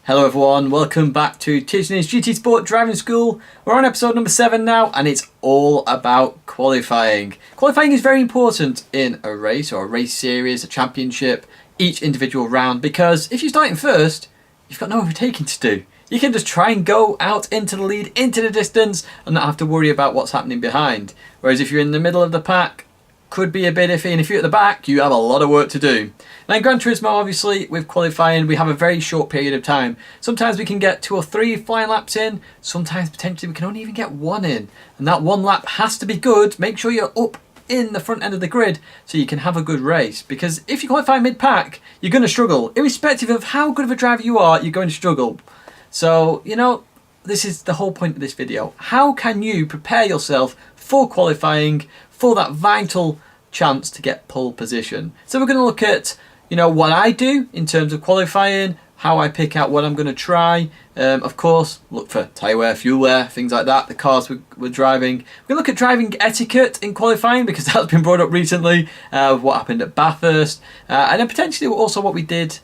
Hello everyone, welcome back to Tidgney's GT Sport Driving School. We're on episode number 7 now and it's all about qualifying. Qualifying is very important in a race or a race series, a championship, each individual round, because if you're starting first, you've got no overtaking to do. You can just try and go out into the lead, into the distance, and not have to worry about what's happening behind. Whereas if you're in the middle of the pack, could be a bit iffy, and if you're at the back, you have a lot of work to do. Now in Gran Turismo, obviously, with qualifying, we have a very short period of time. Sometimes we can get 2 or 3 flying laps in, sometimes potentially we can only even get 1 in. And that 1 lap has to be good. Make sure you're up in the front end of the grid so you can have a good race. Because if you qualify mid-pack, you're going to struggle. Irrespective of how good of a driver you are, you're going to struggle. So, you know, this is the whole point of this video. How can you prepare yourself for qualifying, for that vital chance to get pole position? So we're going to look at, you know, what I do in terms of qualifying, how I pick out what I'm going to try. Of course, look for tyre wear, fuel wear, things like that, the cars we're driving. We're going to look at driving etiquette in qualifying because that's been brought up recently, what happened at Bathurst, and then potentially also what we did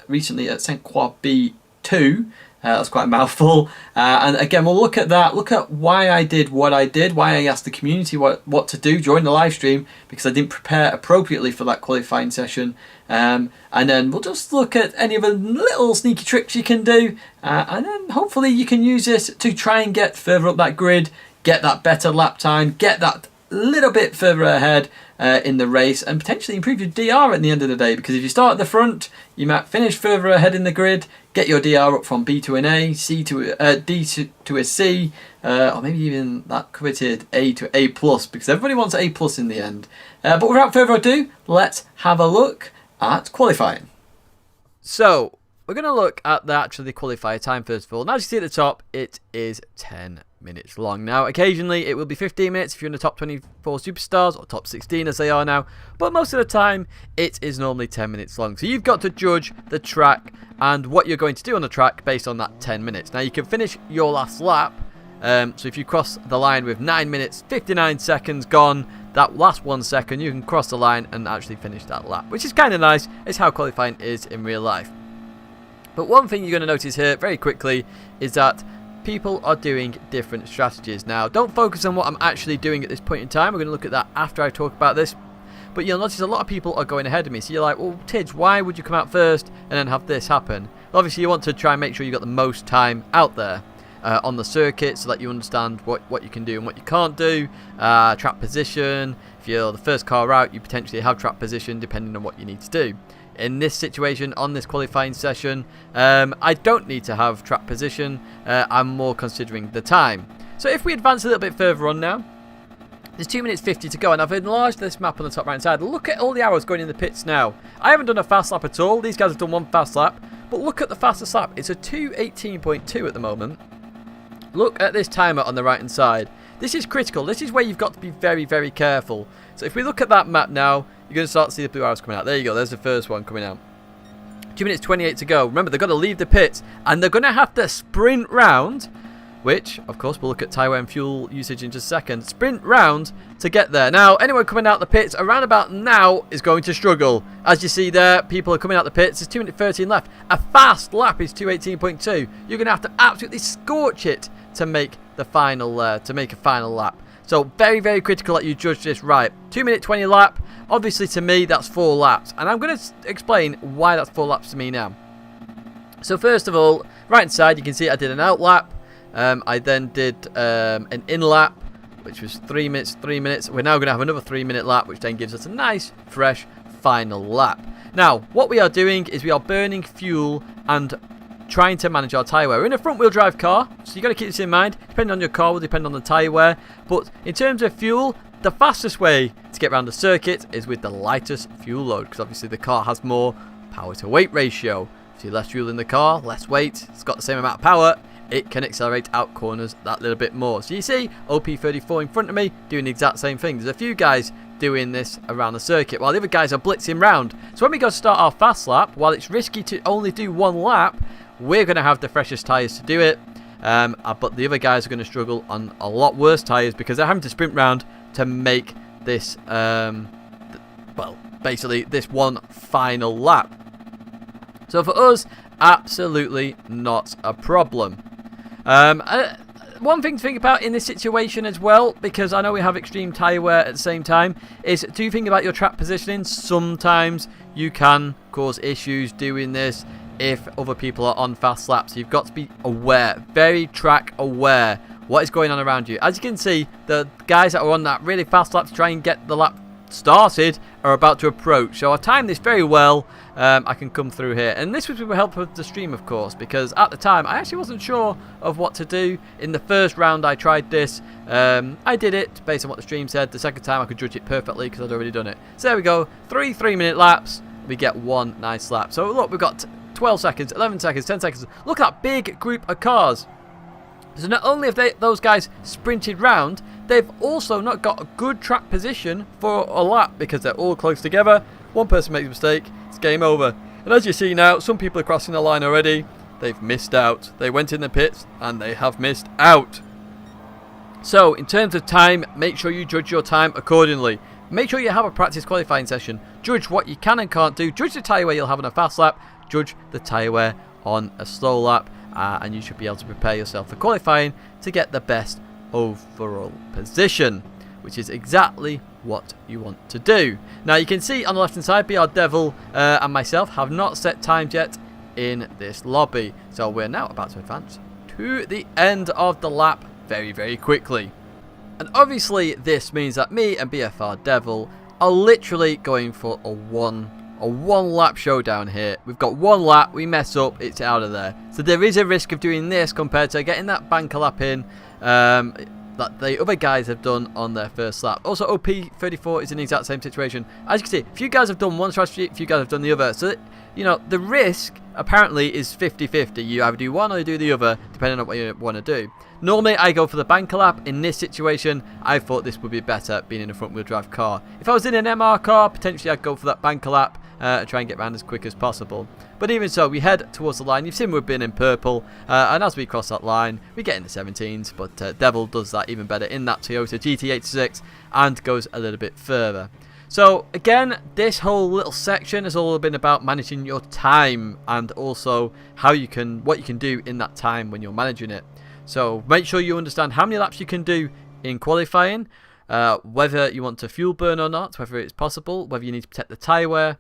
recently at St. Croix B2. That's quite a mouthful. And again, we'll look at that, look at why I did what I did, why I asked the community what to do during the live stream, because I didn't prepare appropriately for that qualifying session. And then we'll just look at any of the little sneaky tricks you can do. And then hopefully you can use this to try and get further up that grid, get that better lap time, get that little bit further ahead in the race, and potentially improve your DR at the end of the day, because if you start at the front, you might finish further ahead in the grid, get your DR up from B to an A, C to D to a C, or maybe even that coveted A to A+, because everybody wants A+ in the end. But without further ado, let's have a look at qualifying. So we're going to look at the qualifier time first of all. Now, as you see at the top, it is 10 minutes long. Now, occasionally it will be 15 minutes if you're in the top 24 superstars, or top 16 as they are now, but most of the time it is normally 10 minutes long. So you've got to judge the track and what you're going to do on the track based on that 10 minutes. Now, you can finish your last lap, so if you cross the line with 9 minutes 59 seconds gone, that last 1 second you can cross the line and actually finish that lap, which is kind of nice. It's how qualifying is in real life. But one thing you're going to notice here very quickly is that people are doing different strategies. Now, don't focus on what I'm actually doing at this point in time. We're going to look at that after I talk about this. But you'll notice a lot of people are going ahead of me. So you're like, well, Tidge, why would you come out first and then have this happen? Well, obviously, you want to try and make sure you've got the most time out there on the circuit so that you understand what you can do and what you can't do. Track position. If you're the first car out, you potentially have track position depending on what you need to do. In this situation, on this qualifying session, I don't need to have track position. I'm more considering the time. So if we advance a little bit further on now, there's 2 minutes 50 to go, and I've enlarged this map on the top right hand side. Look at all the arrows going in the pits now. I haven't done a fast lap at all. These guys have done 1 fast lap, but look at the fastest lap. It's a 2:18.2 at the moment. Look at this timer on the right hand side. This is critical. This is where you've got to be very, very careful. So if we look at that map now, you're going to start to see the blue arrows coming out. There you go. There's the first one coming out. 2 minutes 28 to go. Remember, they've got to leave the pits, and they're going to have to sprint round, which, of course, we'll look at tyre and fuel usage in just a second. Sprint round to get there. Now, anyone coming out the pits around about now is going to struggle. As you see there, people are coming out the pits. There's 2 minutes 13 left. A fast lap is 2:18.2. You're going to have to absolutely scorch it to make the final, to make a final lap. So very, very critical that you judge this right. 2 minute 20 lap. Obviously, to me, that's 4 laps. And I'm going to explain why that's 4 laps to me now. So first of all, right hand side, you can see I did an out lap. I then did an in lap, which was 3 minutes, 3 minutes. We're now going to have another 3 minute lap, which then gives us a nice, fresh final lap. Now, what we are doing is we are burning fuel and trying to manage our tyre wear. We're in a front wheel drive car, so you've got to keep this in mind. Depending on your car will depend on the tyre wear. But in terms of fuel, the fastest way to get around the circuit is with the lightest fuel load, because obviously the car has more power to weight ratio. So less fuel in the car, less weight, it's got the same amount of power, it can accelerate out corners that little bit more. So you see OP34 in front of me doing the exact same thing. There's a few guys doing this around the circuit while the other guys are blitzing round. So when we go to start our fast lap, while it's risky to only do 1 lap, we're going to have the freshest tyres to do it. But the other guys are going to struggle on a lot worse tyres because they're having to sprint round to make this, well, basically this one final lap. So for us, absolutely not a problem. One thing to think about in this situation as well, because I know we have extreme tyre wear at the same time, is do think about your track positioning. Sometimes you can cause issues doing this if other people are on fast laps. You've got to be aware, very track aware, what is going on around you. As you can see, the guys that are on that really fast lap to try and get the lap started are about to approach. So I timed this very well. I can come through here, and this was with the help of the stream, of course, because at the time I actually wasn't sure of what to do. In the first round I tried this, I did it based on what the stream said. The second time I could judge it perfectly because I'd already done it. So there we go, 3 3-minute laps, we get 1 nice lap. So look, we've got 12 seconds, 11 seconds, 10 seconds. Look at that big group of cars. So not only have those guys sprinted round, they've also not got a good track position for a lap because they're all close together. One person makes a mistake, it's game over. And as you see now, some people are crossing the line already. They've missed out. They went in the pits and they have missed out. So in terms of time, make sure you judge your time accordingly. Make sure you have a practice qualifying session. Judge what you can and can't do. Judge the tyre wear you'll have on a fast lap. Judge the tyre wear on a slow lap. And you should be able to prepare yourself for qualifying to get the best overall position, which is exactly what you want to do. Now you can see on the left hand side, BR Devil and myself have not set times yet in this lobby. So we're now about to advance to the end of the lap very, very quickly. And obviously this means that me and BFR Devil are literally going for a one lap showdown here. We've got 1 lap, we mess up, it's out of there. So there is a risk of doing this compared to getting that banker lap in that the other guys have done on their first lap. Also, OP34 is in the exact same situation. As you can see, a few guys have done one strategy, a few guys have done the other. So, you know, the risk apparently is 50-50. You either do one or you do the other, depending on what you want to do. Normally, I go for the banker lap. In this situation, I thought this would be better being in a front-wheel drive car. If I was in an MR car, potentially I'd go for that banker lap and try and get around as quick as possible. But even so, we head towards the line. You've seen we've been in purple, and as we cross that line, we get in the 17s, but Devil does that even better in that Toyota GT86 and goes a little bit further. So again, this whole little section has all been about managing your time and also what you can do in that time when you're managing it. So make sure you understand how many laps you can do in qualifying, whether you want to fuel burn or not, whether it's possible, whether you need to protect the tyre wear,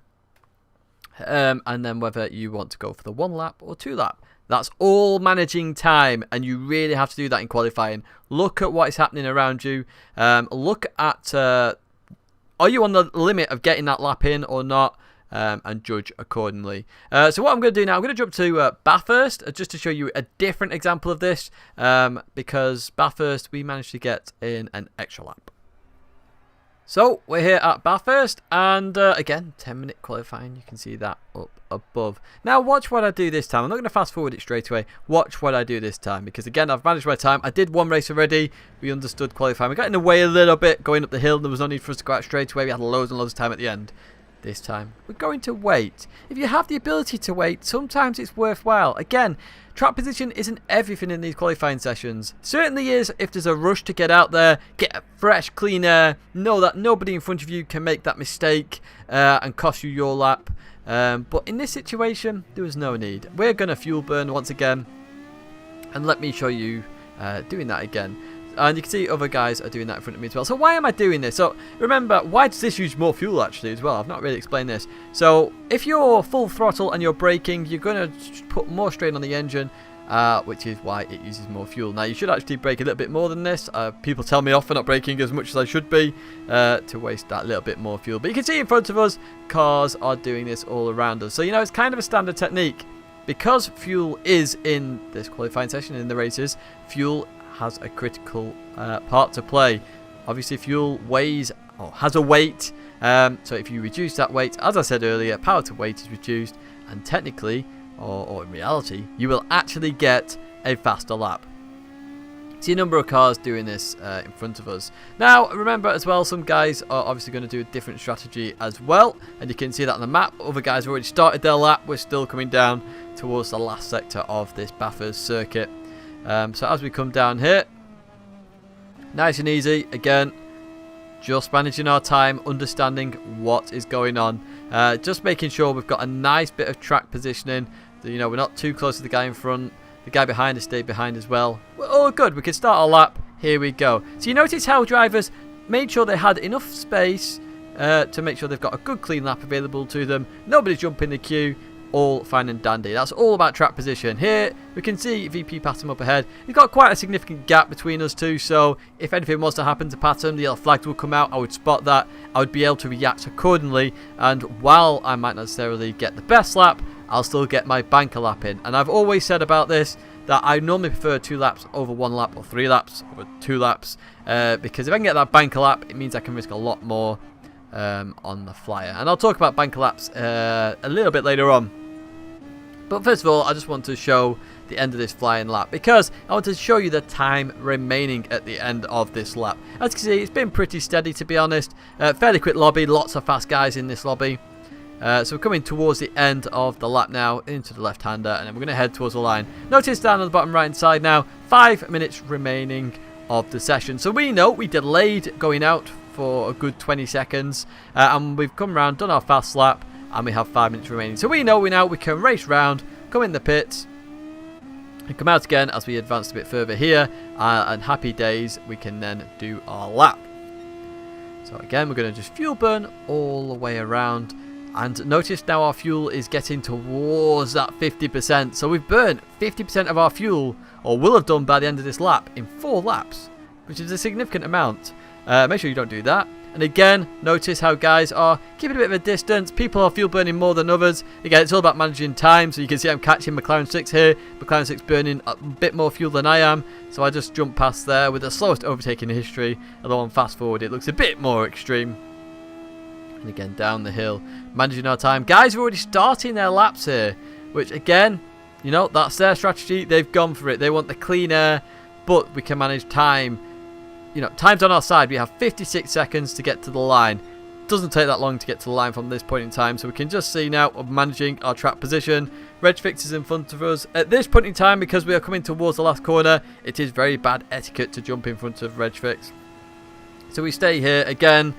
and then whether you want to go for the 1 lap or 2 lap. That's all managing time, and you really have to do that in qualifying. Look at what is happening around you. Look at are you on the limit of getting that lap in or not, and judge accordingly. So what I'm going to do now, I'm going to jump to Bathurst just to show you a different example of this, because Bathurst we managed to get in an extra lap. So we're here at Bathurst, and again, 10-minute qualifying. You can see that up above. Now watch what I do this time. I'm not going to fast forward it straight away. Watch what I do this time, because again, I've managed my time. I did 1 race already. We understood qualifying. We got in the way a little bit going up the hill. There was no need for us to go out straight away. We had loads and loads of time at the end. This time we're going to wait. If you have the ability to wait, sometimes it's worthwhile. Again, track position isn't everything in these qualifying sessions. Certainly is if there's a rush to get out there, get a fresh, clean air, know that nobody in front of you can make that mistake and cost you your lap. But in this situation, there was no need. We're going to fuel burn once again, and let me show you doing that again. And you can see other guys are doing that in front of me as well. So why am I doing this? So remember, why does this use more fuel actually as well? I've not really explained this. So if you're full throttle and you're braking, you're going to put more strain on the engine, which is why it uses more fuel. Now you should actually brake a little bit more than this. People tell me off for not braking as much as I should be to waste that little bit more fuel. But you can see in front of us, cars are doing this all around us. So you know, it's kind of a standard technique. Because fuel is in this qualifying session in the races, fuel has a critical part to play. Obviously fuel weighs or has a weight, so if you reduce that weight, as I said earlier, power to weight is reduced, and technically or in reality you will actually get a faster lap. See a number of cars doing this in front of us. Now remember as well, some guys are obviously going to do a different strategy as well, and you can see that on the map. Other guys have already started their lap. We're still coming down towards the last sector of this Bathurst circuit. So as we come down here, nice and easy, again, just managing our time, understanding what is going on, just making sure we've got a nice bit of track positioning, You know, we're not too close to the guy in front. The guy behind us stayed behind as well. We're all good. We can start our lap. Here we go. So you notice how drivers made sure they had enough space to make sure they've got a good clean lap available to them. Nobody's jumping the queue. All fine and dandy. That's all about track position. Here we can see VP pass him up ahead. We've got quite a significant gap between us two, so if anything was to happen to pass him, the yellow flags will come out. I would spot that. I would be able to react accordingly, and while I might not necessarily get the best lap, I'll still get my banker lap in. And I've always said about this that I normally prefer 2 laps over 1 lap, or 3 laps over 2 laps, because if I can get that banker lap, it means I can risk a lot more on the flyer. And I'll talk about banker laps a little bit later on. But first of all, I just want to show the end of this flying lap, because I want to show you the time remaining at the end of this lap. As you can see, it's been pretty steady, to be honest. Fairly quick lobby, lots of fast guys in this lobby. So we're coming towards the end of the lap now, into the left-hander, and then we're going to head towards the line. Notice down on the bottom right-hand side now, 5 minutes remaining of the session. So we know we delayed going out for a good 20 seconds, and we've come around, done our fast lap, and we have 5 minutes remaining. So we know we can race round, come in the pits, and come out again as we advance a bit further here, and happy days, we can then do our lap. So again, we're going to just fuel burn all the way around. And notice now our fuel is getting towards that 50%. So we've burned 50% of our fuel, or will have done by the end of this lap, in 4 laps, which is a significant amount. Make sure you don't do that. And again, notice how guys are keeping a bit of a distance. People are fuel burning more than others. Again, it's all about managing time. So you can see I'm catching McLaren 6 here. McLaren 6 burning a bit more fuel than I am. So I just jumped past there with the slowest overtaking in history. Although on fast forward, it looks a bit more extreme. And again, down the hill, managing our time. Guys are already starting their laps here, which again, you know, that's their strategy. They've gone for it. They want the clean air, but we can manage time. You know, time's on our side. We have 56 seconds to get to the line. Doesn't take that long to get to the line from this point in time, so we can just see now of managing our track position. Regfix is in front of us. At this point in time, because we are coming towards the last corner, it is very bad etiquette to jump in front of Regfix. So we stay here again.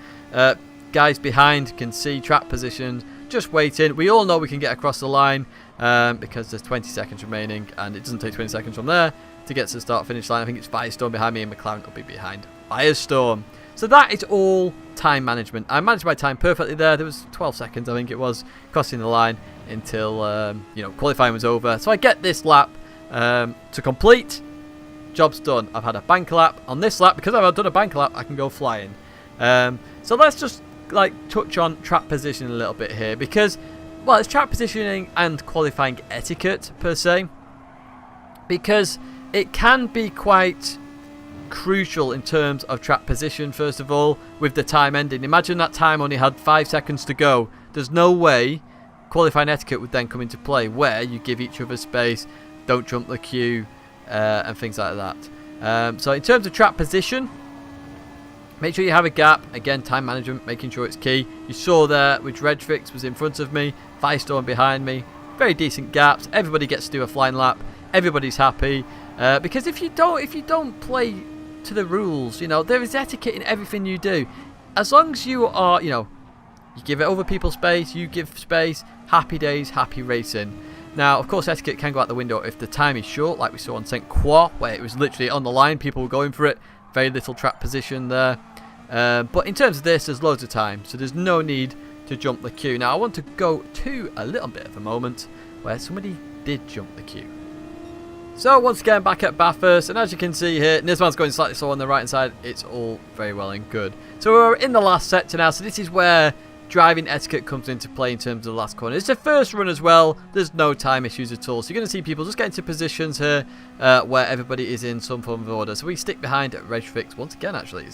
Guys behind can see track positions, just waiting. We all know we can get across the line because there's 20 seconds remaining, and it doesn't take 20 seconds from there to get to the start-finish line. I think it's Firestorm behind me, and McLaren will be behind Firestorm. So that is all time management. I managed my time perfectly there. There was 12 seconds, I think it was, crossing the line until you know, qualifying was over. So I get this lap to complete. Job's done. I've had a banker lap on this lap. Because I've done a banker lap, I can go flying. So let's just touch on track positioning a little bit here, because, well, it's track positioning and qualifying etiquette per se, because it can be quite crucial in terms of track position. First of all, with the time ending, imagine that time only had 5 seconds to go. There's no way qualifying etiquette would then come into play, where you give each other space, don't jump the queue, and things like that. So in terms of track position, make sure you have a gap. Again, time management, making sure it's key. You saw there, which Regfix was in front of me, Firestorm behind me. Very decent gaps. Everybody gets to do a flying lap. Everybody's happy. Because if you don't play to the rules, you know, there is etiquette in everything you do. As long as you are, you know, you give other people space, you give space, happy days, happy racing. Now, of course, etiquette can go out the window if the time is short, like we saw on St. Croix, where it was literally on the line, people were going for it. Very little track position there. But in terms of this, there's loads of time, so there's no need to jump the queue. Now, I want to go to a little bit of a moment where somebody did jump the queue. So, once again, back at Bathurst, and as you can see here, this one's going slightly slow on the right-hand side. It's all very well and good. So, we're in the last sector now, so this is where driving etiquette comes into play in terms of the last corner. It's the first run as well. There's no time issues at all. So you're going to see people just get into positions here where everybody is in some form of order. So we stick behind Regfix once again, actually,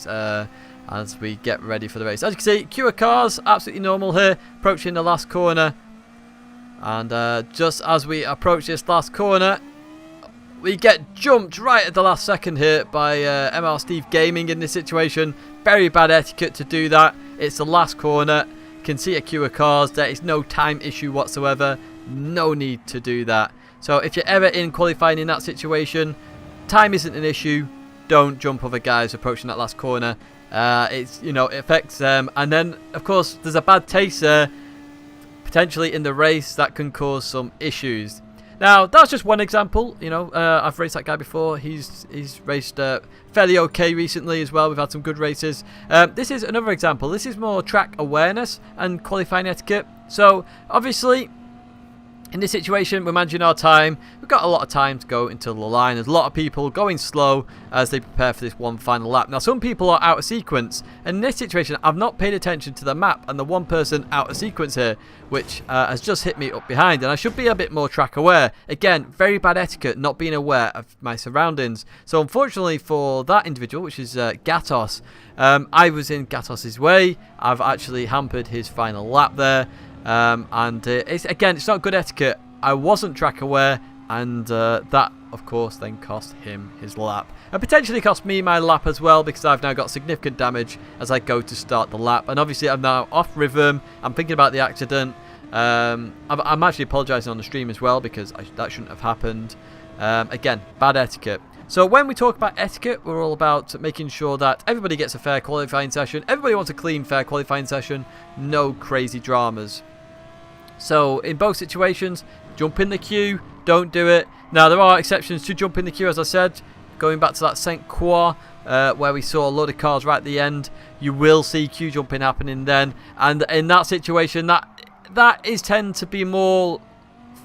as we get ready for the race. As you can see, queue of cars, absolutely normal here, approaching the last corner. And just as we approach this last corner, we get jumped right at the last second here by MR Steve Gaming in this situation. Very bad etiquette to do that. It's the last corner. Can see a queue of cars. There is no time issue whatsoever. No need to do that. So if you're ever in qualifying in that situation, time isn't an issue. Don't jump other guys approaching that last corner. It's, you know, it affects them. And then, of course, there's a bad taste there potentially in the race that can cause some issues. Now, that's just one example. I've raced that guy before. He's raced fairly okay recently as well. We've had some good races. This is another example. This is more track awareness and qualifying etiquette. So, obviously, in this situation, we're managing our time. We've got a lot of time to go until the line. There's a lot of people going slow as they prepare for this one final lap. Now, some people are out of sequence. In this situation, I've not paid attention to the map and the one person out of sequence here, which has just hit me up behind. And I should be a bit more track aware. Again, very bad etiquette, not being aware of my surroundings. So, unfortunately for that individual, which is Gatos, I was in Gatos's way. I've actually hampered his final lap there. It's not good etiquette. I wasn't track aware, and that, of course, then cost him his lap. And potentially cost me my lap as well, because I've now got significant damage as I go to start the lap. And obviously, I'm now off rhythm. I'm thinking about the accident. I'm actually apologising on the stream as well, because that shouldn't have happened. Again, bad etiquette. So when we talk about etiquette, we're all about making sure that everybody gets a fair qualifying session. Everybody wants a clean, fair qualifying session. No crazy dramas. So in both situations, jump in the queue, don't do it. Now there are exceptions to jump in the queue, as I said. Going back to that St. Croix, where we saw a load of cars right at the end, you will see queue jumping happening then. And in that situation, that is tend to be more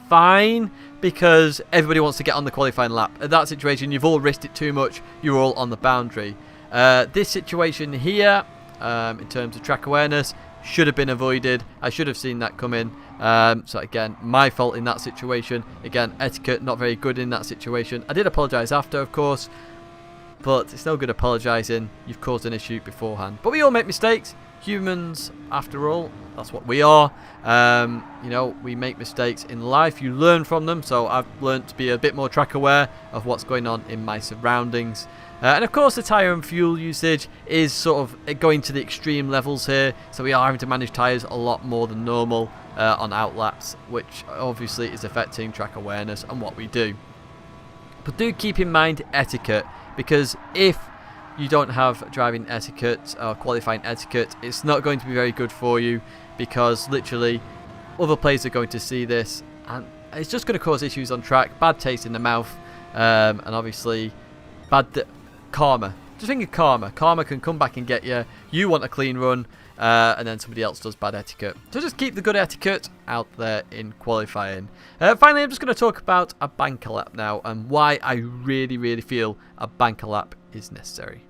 fine, because everybody wants to get on the qualifying lap. In that situation, you've all risked it too much. You're all on the boundary. This situation here, in terms of track awareness, should have been avoided. I should have seen that come in. So again, my fault in that situation. Again, etiquette not very good in that situation. I did apologise after, of course, but it's no good apologising. You've caused an issue beforehand. But we all make mistakes. Humans, after all, that's what we are. We make mistakes in life. You learn from them. So I've learned to be a bit more track aware of what's going on in my surroundings. And of course, the tyre and fuel usage is sort of going to the extreme levels here. So we are having to manage tyres a lot more than normal on outlaps, which obviously is affecting track awareness and what we do. But do keep in mind etiquette, because if you don't have driving etiquette or qualifying etiquette, it's not going to be very good for you, because literally other players are going to see this and it's just going to cause issues on track, bad taste in the mouth, and obviously bad karma. Just think of karma. Karma can come back and get you. You want a clean run, and then somebody else does bad etiquette. So just keep the good etiquette out there in qualifying. Finally, I'm just going to talk about a banker lap now, and why I really, really feel a banker lap is necessary.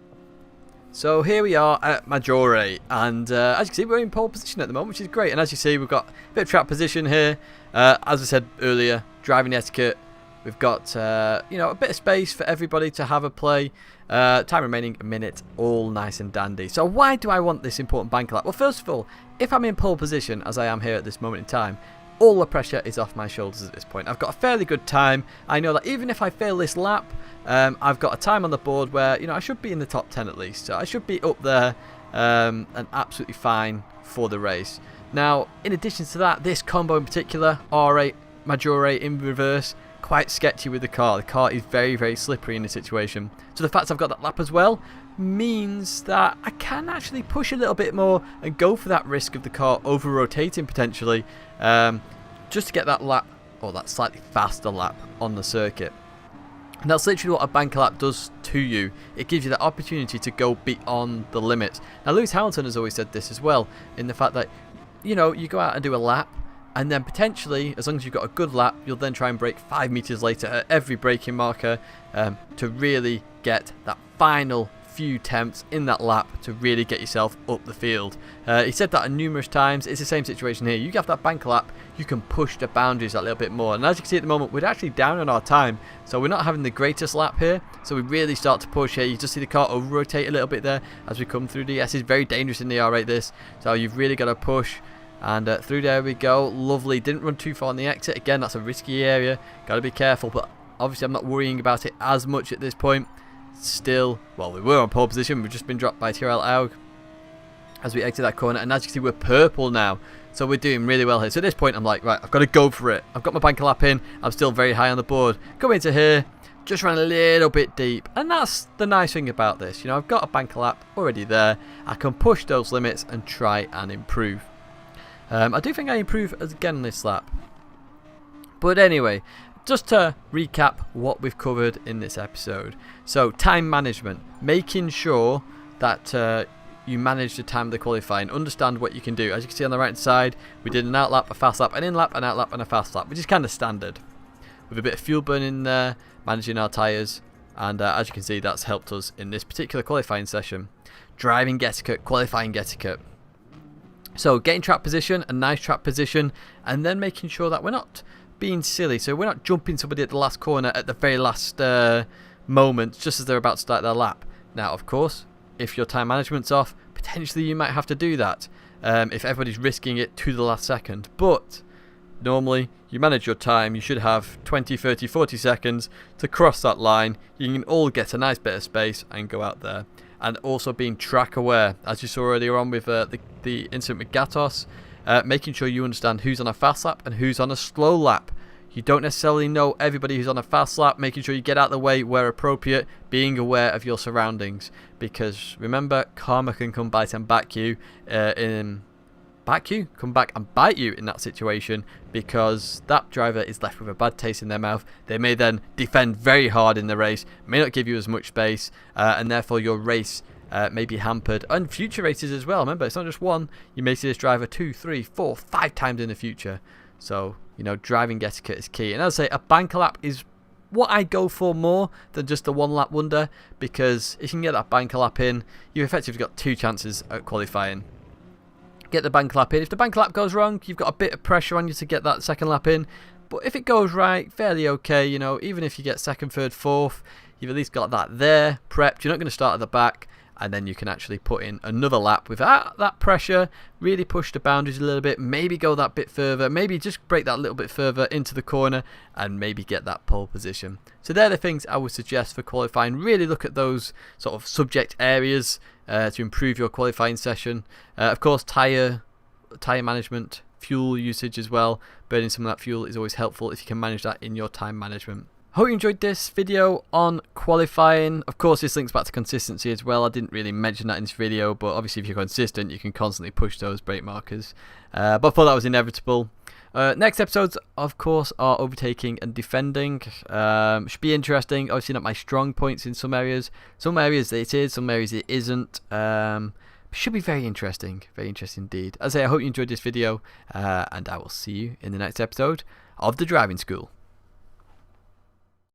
So here we are at Maggiore, and as you can see, we're in pole position at the moment, which is great. And as you see, we've got a bit of track position here. As I said earlier, driving etiquette. We've got a bit of space for everybody to have a play. Time remaining a minute, all nice and dandy. So why do I want this important banker lap? Well, first of all, if I'm in pole position, as I am here at this moment in time, all the pressure is off my shoulders at this point. I've got a fairly good time. I know that even if I fail this lap, I've got a time on the board where I should be in the top 10 at least. So I should be up there and absolutely fine for the race. Now, in addition to that, this combo in particular, R8 Maggiore in reverse, quite sketchy with the car. The car is very, very slippery in this situation. So the fact I've got that lap as well means that I can actually push a little bit more and go for that risk of the car over rotating potentially, just to get that lap, or that slightly faster lap on the circuit. And that's literally what a banker lap does to you. It gives you that opportunity to go beyond the limits. Now, Lewis Hamilton has always said this as well, in the fact that you go out and do a lap, and then potentially, as long as you've got a good lap, you'll then try and brake 5 meters later at every braking marker to really get that final few attempts in that lap to really get yourself up the field. He said that numerous times. It's the same situation here. You have that banker lap, you can push the boundaries a little bit more. And as you can see at the moment, we're actually down on our time. So we're not having the greatest lap here. So we really start to push here. You just see the car over rotate a little bit there as we come through the S. It's very dangerous in the R8 this. So you've really got to push. And through there we go. Lovely. Didn't run too far on the exit. Again, that's a risky area. Got to be careful. But obviously I'm not worrying about it as much at this point. Still, well, we were on pole position. We've just been dropped by Tyrell Aug as we exit that corner. And as you can see, we're purple now. So we're doing really well here. So at this point, I'm like, right, I've got to go for it. I've got my banker lap in. I'm still very high on the board. Go into here. Just ran a little bit deep. And that's the nice thing about this. I've got a banker lap already there. I can push those limits and try and improve. I do think I improve again this lap. But anyway, just to recap what we've covered in this episode. So time management, making sure that you manage the time of the qualifying, understand what you can do. As you can see on the right side, we did an out lap, a fast lap, an in lap, an out lap and a fast lap, which is kind of standard. With a bit of fuel burn in there, managing our tyres, and as you can see, that's helped us in this particular qualifying session. Driving etiquette, qualifying etiquette. So getting track position, a nice track position, and then making sure that we're not being silly. So we're not jumping somebody at the last corner at the very last moment, just as they're about to start their lap. Now, of course, if your time management's off, potentially you might have to do that if everybody's risking it to the last second. But normally, you manage your time, you should have 20, 30, 40 seconds to cross that line. You can all get a nice bit of space and go out there. And also being track aware, as you saw earlier on with the incident with Gatos, making sure you understand who's on a fast lap and who's on a slow lap. You don't necessarily know everybody who's on a fast lap, making sure you get out of the way where appropriate, being aware of your surroundings. Because remember, karma can come back and bite you come back and bite you in that situation, because that driver is left with a bad taste in their mouth. They may then defend very hard in the race, may not give you as much space, and therefore your race may be hampered. And future races as well. Remember, it's not just one. You may see this driver 2, 3, 4, 5 times in the future. So, driving etiquette is key. And as I say, a banker lap is what I go for more than just a one lap wonder, because if you can get that banker lap in, you've effectively got 2 chances at qualifying. Get the bank lap in. If the bank lap goes wrong, you've got a bit of pressure on you to get that second lap in. But if it goes right, fairly okay, even if you get second, third, fourth, you've at least got that there prepped. You're not going to start at the back, and then you can actually put in another lap without that pressure, really push the boundaries a little bit, maybe go that bit further, maybe just break that little bit further into the corner, and maybe get that pole position. So they're the things I would suggest for qualifying. Really look at those sort of subject areas to improve your qualifying session. Of course, tyre management, fuel usage as well. Burning some of that fuel is always helpful if you can manage that in your time management. Hope you enjoyed this video on qualifying. Of course, this links back to consistency as well. I didn't really mention that in this video, but obviously if you're consistent, you can constantly push those brake markers. But I thought that was inevitable. Next episodes, of course, are overtaking and defending. Should be interesting. Obviously not my strong points in some areas. Some areas it is, some areas it isn't. Should be very interesting. Very interesting indeed. As I say, I hope you enjoyed this video, and I will see you in the next episode of The Driving School.